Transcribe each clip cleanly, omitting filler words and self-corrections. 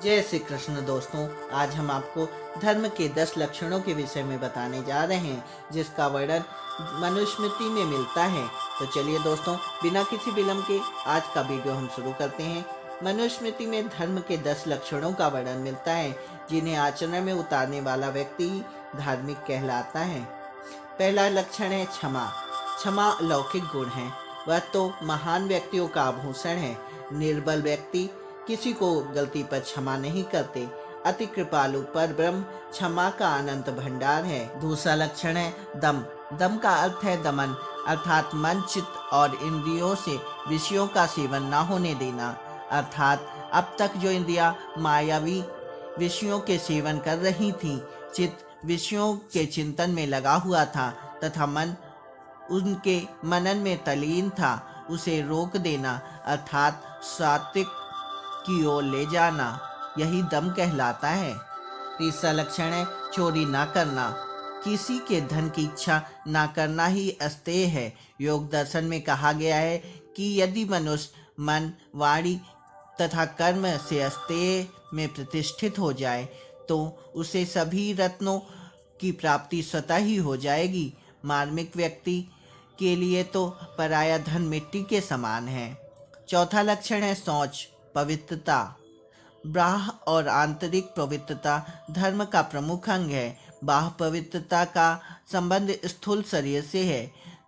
जय श्री कृष्ण दोस्तों। आज हम आपको धर्म के 10 लक्षणों के विषय में बताने जा रहे हैं, जिसका वर्णन मनुस्मृति में मिलता है। तो चलिए दोस्तों, बिना किसी विलंब के आज का वीडियो हम शुरू करते हैं। मनुस्मृति में धर्म के 10 लक्षणों का वर्णन मिलता है, जिन्हें आचरण में उतारने वाला व्यक्ति धार्मिक कहलाता है। पहला लक्षण है क्षमा। क्षमा अलौकिक गुण है, वह तो महान व्यक्तियों का आभूषण है। निर्बल व्यक्ति किसी को गलती पर क्षमा नहीं करते। अति कृपालु पर ब्रह्म क्षमा का अनंत भंडार है। दूसरा लक्षण है दम। दम का अर्थ है दमन, अर्थात मन, चित्त और इंद्रियों से विषयों का सेवन न होने देना। अर्थात अब तक जो इंद्रियां मायावी विषयों के सेवन कर रही थी, चित्त विषयों के चिंतन में लगा हुआ था तथा मन उनके मनन में तल्लीन था, उसे रोक देना अर्थात सात्विक की ओर ले जाना, यही दम कहलाता है। तीसरा लक्षण है चोरी ना करना। किसी के धन की इच्छा ना करना ही अस्तेय है। योग दर्शन में कहा गया है कि यदि मनुष्य मन, वाणी तथा कर्म से अस्तेय में प्रतिष्ठित हो जाए तो उसे सभी रत्नों की प्राप्ति स्वतः ही हो जाएगी। मार्मिक व्यक्ति के लिए तो पराया धन मिट्टी के समान है। चौथा लक्षण है शौच, पवित्रता। बाह्य और आंतरिक पवित्रता धर्म का प्रमुख अंग है। बाह्य पवित्रता का संबंध स्थूल शरीर से है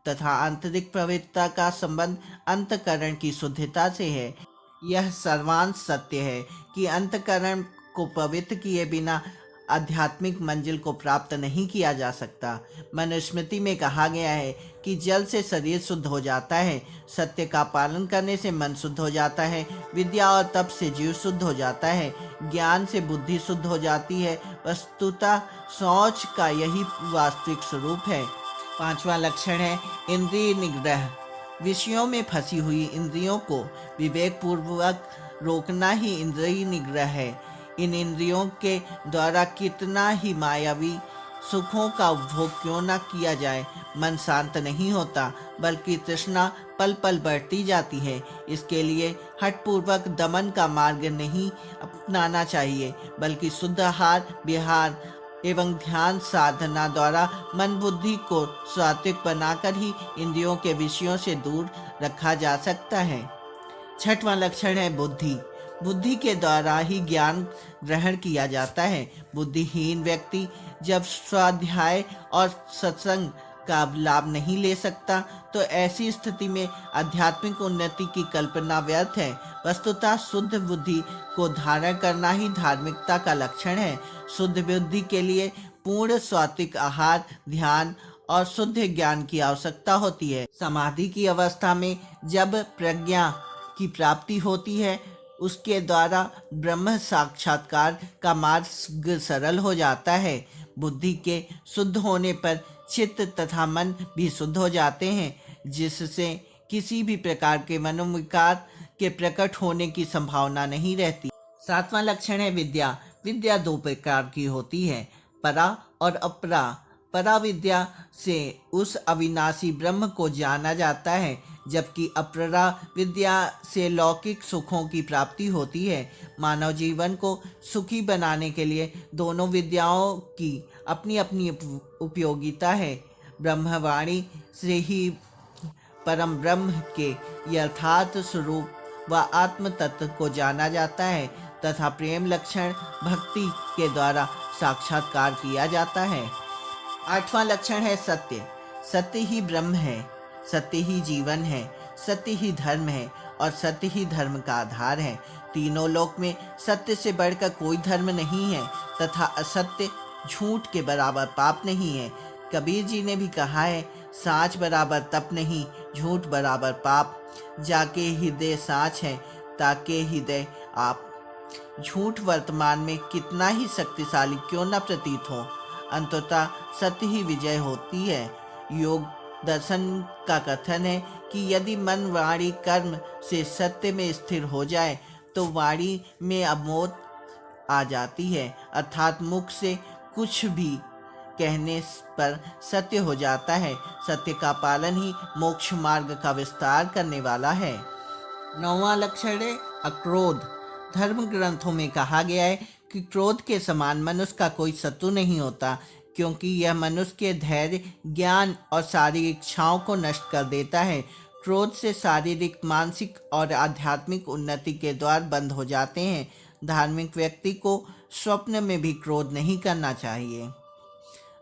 तथा आंतरिक पवित्रता का संबंध अंतःकरण की शुद्धता से है। यह सर्वांश सत्य है कि अंतःकरण को पवित्र किए बिना आध्यात्मिक मंजिल को प्राप्त नहीं किया जा सकता। मनुस्मृति में कहा गया है कि जल से शरीर शुद्ध हो जाता है, सत्य का पालन करने से मन शुद्ध हो जाता है, विद्या और तप से जीव शुद्ध हो जाता है, ज्ञान से बुद्धि शुद्ध हो जाती है। वस्तुतः शौच का यही वास्तविक स्वरूप है। पांचवा लक्षण है इंद्रिय निग्रह। विषयों में फंसी हुई इंद्रियों को विवेक पूर्वक रोकना ही इंद्रिय निग्रह है। इन इंद्रियों के द्वारा कितना ही मायावी सुखों का उपभोग क्यों न किया जाए, मन शांत नहीं होता, बल्कि तृष्णा पल पल बढ़ती जाती है। इसके लिए हठपूर्वक दमन का मार्ग नहीं अपनाना चाहिए, बल्कि शुद्ध आहार विहार एवं ध्यान साधना द्वारा मन बुद्धि को सात्विक बनाकर ही इंद्रियों के विषयों से दूर रखा जा सकता है। छठवां लक्षण है बुद्धि। बुद्धि के द्वारा ही ज्ञान ग्रहण किया जाता है। बुद्धिहीन व्यक्ति जब स्वाध्याय और सत्संग का लाभ नहीं ले सकता तो ऐसी स्थिति में आध्यात्मिक उन्नति की कल्पना व्यर्थ है। वस्तुतः शुद्ध बुद्धि को धारण करना ही धार्मिकता का लक्षण है। शुद्ध बुद्धि के लिए पूर्ण सात्विक आहार, ध्यान और शुद्ध ज्ञान की आवश्यकता होती है। समाधि की अवस्था में जब प्रज्ञा की प्राप्ति होती है, उसके द्वारा ब्रह्म साक्षात्कार का मार्ग सरल हो जाता है। बुद्धि के शुद्ध होने पर चित्त तथा मन भी शुद्ध हो जाते हैं, जिससे किसी भी प्रकार के मनोविकार के प्रकट होने की संभावना नहीं रहती। सातवां लक्षण है विद्या। विद्या दो प्रकार की होती है, परा और अपरा। परा विद्या से उस अविनाशी ब्रह्म को जाना जाता है, जबकि अपरा विद्या से लौकिक सुखों की प्राप्ति होती है। मानव जीवन को सुखी बनाने के लिए दोनों विद्याओं की अपनी अपनी उपयोगिता है। ब्रह्मवाणी से ही परम ब्रह्म के यथार्थ स्वरूप व आत्म तत्व को जाना जाता है तथा प्रेम लक्षण भक्ति के द्वारा साक्षात्कार किया जाता है। आठवां लक्षण है सत्य। सत्य ही ब्रह्म है, सत्य ही जीवन है, सत्य ही धर्म है और सत्य ही धर्म का आधार है। तीनों लोक में सत्य से बढ़कर कोई धर्म नहीं है तथा असत्य झूठ के बराबर पाप नहीं है। कबीर जी ने भी कहा है, साच बराबर तप नहीं, झूठ बराबर पाप। जाके हृदय साच है, ताके हृदय आप। झूठ वर्तमान में कितना ही शक्तिशाली क्यों न प्रतीत हो, अंततः सत्य ही विजय होती है। योग दर्शन का कथन है कि यदि मन वाणी कर्म से सत्य में स्थिर हो जाए तो वाणी में अमोद आ जाती है, अर्थात मुख से कुछ भी कहने पर सत्य हो जाता है। सत्य का पालन ही मोक्ष मार्ग का विस्तार करने वाला है। नौवां लक्षण है अक्रोध। धर्म ग्रंथों में कहा गया है कि क्रोध के समान मनुष्य का कोई शत्रु नहीं होता, क्योंकि यह मनुष्य के धैर्य, ज्ञान और सारी इच्छाओं को नष्ट कर देता है। क्रोध से शारीरिक, मानसिक और आध्यात्मिक उन्नति के द्वार बंद हो जाते हैं। धार्मिक व्यक्ति को स्वप्न में भी क्रोध नहीं करना चाहिए।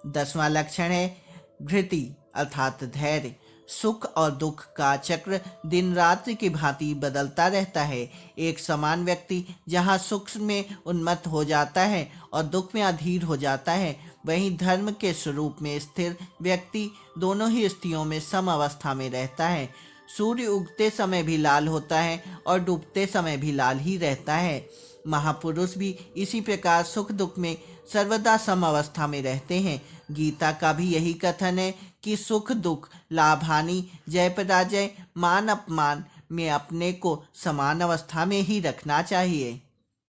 10वां लक्षण है धृति अर्थात धैर्य। सुख और दुख का चक्र दिन रात्रि की भांति बदलता रहता है। एक समान व्यक्ति जहाँ सुख में उन्मत्त हो जाता है और दुख में अधीर हो जाता है, वहीं धर्म के स्वरूप में स्थिर व्यक्ति दोनों ही स्थितियों में सम अवस्था में रहता है। सूर्य उगते समय भी लाल होता है और डूबते समय भी लाल ही रहता है। महापुरुष भी इसी प्रकार सुख दुख में सर्वदा सम अवस्था में रहते हैं। गीता का भी यही कथन है कि सुख दुख, लाभ हानि, जय पराजय, मान अपमान में अपने को समान अवस्था में ही रखना चाहिए।